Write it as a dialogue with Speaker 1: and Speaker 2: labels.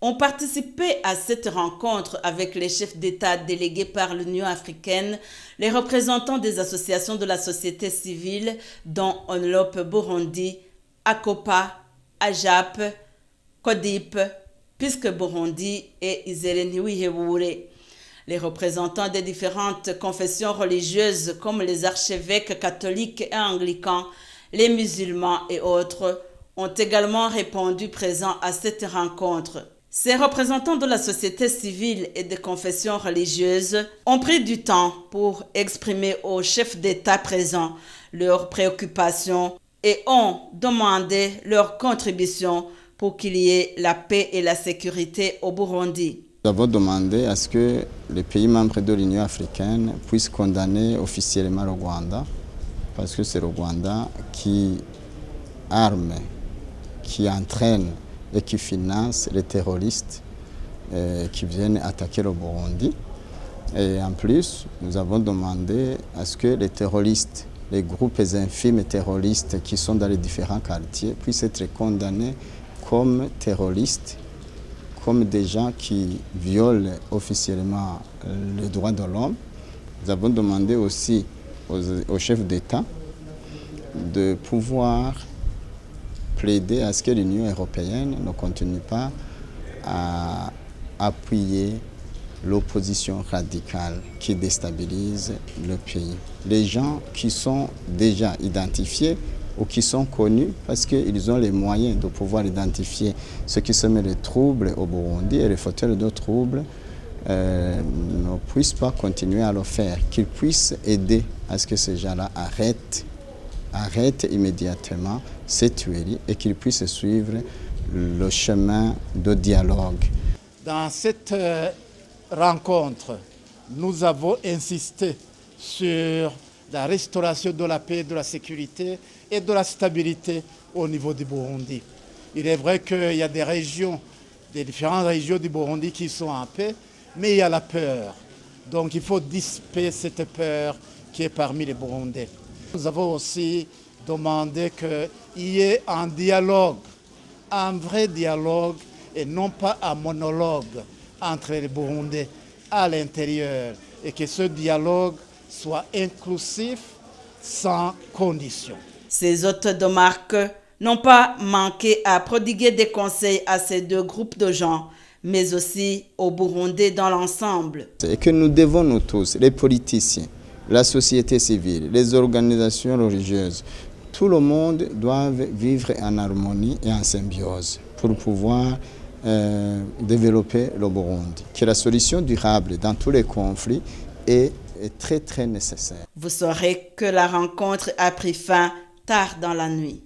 Speaker 1: ont participé à cette rencontre avec les chefs d'État délégués par l'Union africaine, les représentants des associations de la société civile, dont Onlop Burundi, ACOPA, AJAP, CODIP, Puisque Burundi et Izereniwihewure. Les représentants des différentes confessions religieuses comme les archevêques catholiques et anglicans, les musulmans et autres ont également répondu présents à cette rencontre. Ces représentants de la société civile et des confessions religieuses ont pris du temps pour exprimer aux chefs d'État présents leurs préoccupations et ont demandé leur contribution pour qu'il y ait la paix et la sécurité au Burundi.
Speaker 2: Nous avons demandé à ce que les pays membres de l'Union africaine puissent condamner officiellement le Rwanda, parce que c'est le Rwanda qui arme, qui entraîne et qui finance les terroristes qui viennent attaquer le Burundi. Et en plus, nous avons demandé à ce que les terroristes, les groupes infimes terroristes qui sont dans les différents quartiers puissent être condamnés comme terroristes, comme des gens qui violent officiellement les droits de l'homme. Nous avons demandé aussi aux chefs d'État de pouvoir plaider à ce que l'Union européenne ne continue pas à appuyer l'opposition radicale qui déstabilise le pays. Les gens qui sont déjà identifiés ou qui sont connus parce qu'ils ont les moyens de pouvoir identifier ce qui se met les troubles au Burundi et les fauteurs de troubles ne puissent pas continuer à le faire, qu'ils puissent aider à ce que ces gens-là arrêtent immédiatement ces tueries et qu'ils puissent suivre le chemin de dialogue.
Speaker 3: Dans cette rencontre, nous avons insisté sur la restauration de la paix, de la sécurité et de la stabilité au niveau du Burundi. Il est vrai qu'il y a des régions, des différentes régions du Burundi qui sont en paix, mais il y a la peur. Donc il faut dissiper cette peur qui est parmi les Burundais. Nous avons aussi demandé qu'il y ait un dialogue, un vrai dialogue et non pas un monologue entre les Burundais à l'intérieur et que ce dialogue soit inclusif sans condition.
Speaker 1: Ces hôtes de marque n'ont pas manqué à prodiguer des conseils à ces deux groupes de gens, mais aussi aux Burundais dans l'ensemble.
Speaker 2: Et que nous devons, nous tous, les politiciens, la société civile, les organisations religieuses, tout le monde doit vivre en harmonie et en symbiose pour pouvoir développer le Burundi. Que la solution durable dans tous les conflits est très très nécessaire.
Speaker 1: Vous saurez que la rencontre a pris fin tard dans la nuit.